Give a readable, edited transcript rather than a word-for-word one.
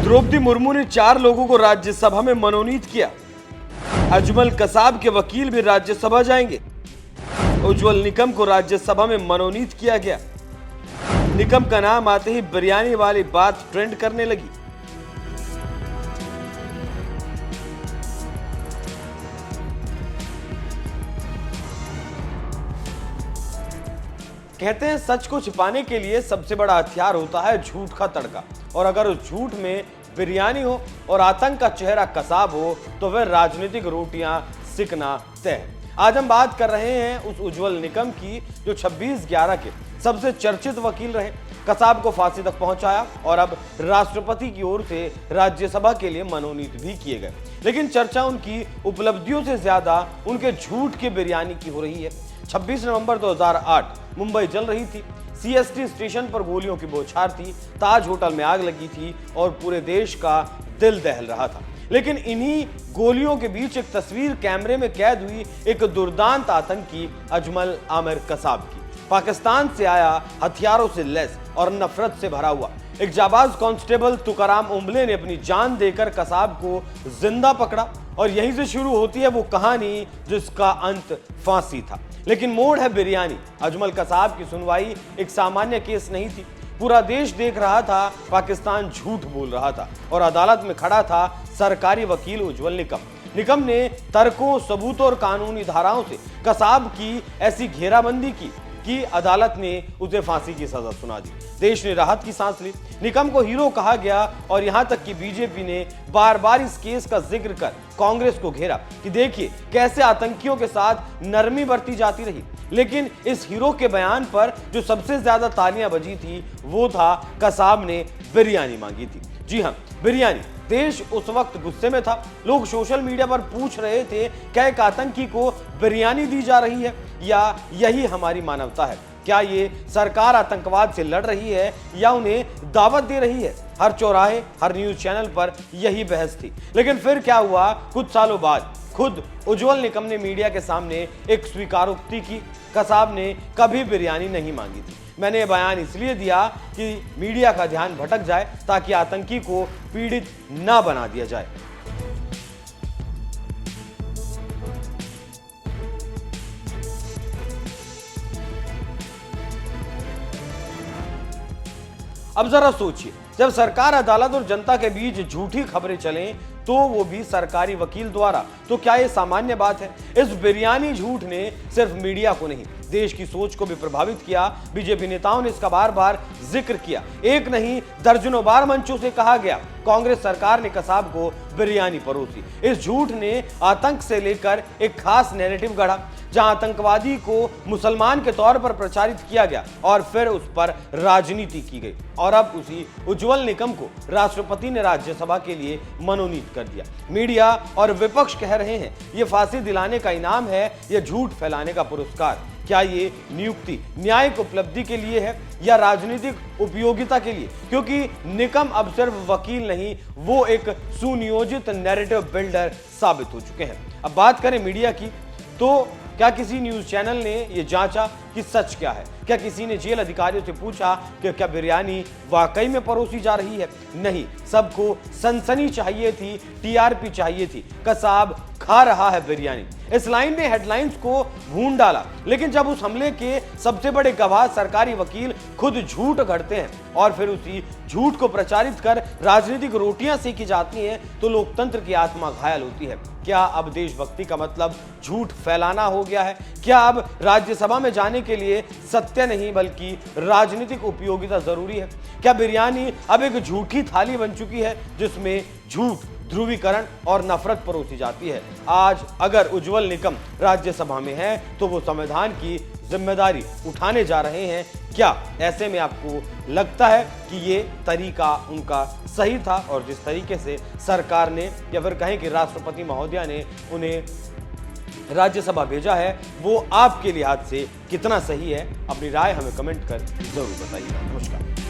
द्रौपदी मुर्मू ने 4 लोगों को राज्यसभा में मनोनीत किया। अजमल कसाब के वकील भी राज्यसभा जाएंगे। उज्जवल निकम को राज्यसभा में मनोनीत किया गया। निकम का नाम आते ही बिरयानी वाली बात ट्रेंड करने लगी। कहते हैं सच को छिपाने के लिए सबसे बड़ा हथियार होता है झूठ का तड़का, और अगर उस झूठ में बिरयानी हो और आतंक का चेहरा कसाब हो तो वह राजनीतिक रोटियां सिकना तय है। आज हम बात कर रहे हैं उस उज्जवल निकम की जो 26/11 के सबसे चर्चित वकील रहे। कसाब को फांसी तक पहुंचाया और अब राष्ट्रपति की ओर से राज्यसभा के लिए मनोनीत भी किए गए। लेकिन चर्चा उनकी उपलब्धियों से ज्यादा उनके झूठ की बिरयानी की हो रही है। 26 नवंबर 2008 मुंबई जल रही थी। सीएसटी स्टेशन पर गोलियों की बौछार थी। ताज होटल में आग लगी थी और पूरे देश का दिल दहल रहा था। लेकिन इन्हीं गोलियों के बीच एक तस्वीर कैमरे में कैद हुई एक दुर्दांत आतंकी अजमल आमिर कसाब की। पाकिस्तान से आया, हथियारों से लैस और नफरत से भरा हुआ। एक जाबाज कांस्टेबल तुकाराम उम्बले ने अपनी जान देकर कसाब को जिंदा पकड़ा और यहीं से शुरू होती है वो कहानी जिसका अंत फांसी था। लेकिन मोड़ है बिरयानी। अजमल कसाब की सुनवाई एक सामान्य केस नहीं थी। पूरा देश देख रहा था, पाकिस्तान झूठ बोल रहा था और अदालत में खड़ा था सरकारी वकील उज्जवल निकम ने तर्कों, सबूतों और कानूनी धाराओं से कसाब की ऐसी घेराबंदी की कि अदालत ने उसे फांसी की सजा सुना दी। देश ने राहत की सांस ली। निकम को हीरो कहा गया और यहां तक कि बीजेपी ने बार बार इस केस का जिक्र कर कांग्रेस को घेरा कि देखिए कैसे आतंकियों के साथ नरमी बरती जाती रही। लेकिन इस हीरो के बयान पर जो सबसे ज्यादा तालियां बजी थी वो था कसाब ने बिरयानी मांगी थी। जी हां, बिरयानी। देश उस वक्त गुस्से में था। लोग सोशल मीडिया पर पूछ रहे थे क्या एक आतंकी को बिरयानी दी जा रही है या यही हमारी मानवता है? क्या ये सरकार आतंकवाद से लड़ रही है या उन्हें दावत दे रही है? हर चौराहे, हर न्यूज चैनल पर यही बहस थी। लेकिन फिर क्या हुआ? कुछ सालों बाद खुद उज्जवल निकम ने मीडिया के सामने एक स्वीकारोक्ति की। कसाब ने कभी बिरयानी नहीं मांगी थी। मैंने ये बयान इसलिए दिया कि मीडिया का ध्यान भटक जाए ताकि आतंकी को पीड़ित ना बना दिया जाए। अब जरा सोचिए, जब सरकार, अदालत और जनता के बीच झूठी खबरें चलें तो वो भी सरकारी वकील द्वारा, तो क्या ये सामान्य बात है? इस बिरयानी झूठ ने सिर्फ मीडिया को नहीं, देश की सोच को भी प्रभावित किया। बीजेपी नेताओं ने इसका बार बार जिक्र किया। एक नहीं, दर्जनों बार मंचों से कहा गया। कांग्रेस सरकार ने कसाब को बिरयानी परोसी। इस झूठ ने आतंक से लेकर एक खास नैरेटिव गढ़ा जहां आतंकवादी को मुसलमान के तौर पर प्रचारित किया गया और फिर उस पर राजनीति की गई। और अब उसी उज्जवल निकम को राष्ट्रपति ने राज्यसभा के लिए मनोनीत कर दिया। मीडिया और विपक्ष कह रहे हैं ये फांसी दिलाने का इनाम है, ये झूठ फैलाने का पुरस्कार। क्या ये नियुक्ति न्यायिक उपलब्धि के लिए है या राजनीतिक उपयोगिता के लिए? क्योंकि निकम अब सिर्फ वकील नहीं, वो एक सुनियोजित नैरेटिव बिल्डर साबित हो चुके हैं। अब बात करें मीडिया की, तो क्या किसी न्यूज चैनल ने यह जांचा कि सच क्या है? क्या किसी ने जेल अधिकारियों से पूछा कि क्या बिरयानी वाकई में परोसी जा रही है? नहीं, सबको सनसनी चाहिए थी, टीआरपी चाहिए थी। कसाब खा रहा है बिरयानी। इस लाइन ने हेडलाइंस को भून डाला। लेकिन जब उस हमले के सबसे बड़े गवाह सरकारी वकील खुद झूठ गढ़ते हैं और फिर उसी झूठ को प्रचारित कर राजनीतिक रोटियां सेकी जाती हैं तो लोकतंत्र की आत्मा घायल होती है। क्या अब देशभक्ति का मतलब झूठ फैलाना हो गया है? क्या अब राज्यसभा में जाने के लिए सत्य नहीं बल्कि राजनीतिक उपयोगिता जरूरी है? क्या बिरयानी अब एक झूठी थाली बन चुकी है जिसमें झूठ, ध्रुवीकरण और नफरत परोसी जाती है? आज अगर उज्जवल निकम राज्यसभा में है तो वो संविधान की जिम्मेदारी उठाने जा रहे हैं। क्या ऐसे में आपको लगता है कि ये तरीका उनका सही था और जिस तरीके से सरकार ने या फिर कहें कि राष्ट्रपति महोदया ने उन्हें राज्यसभा भेजा है वो आपके लिहाज से कितना सही है? अपनी राय हमें कमेंट कर जरूर बताइएगा। नमस्कार।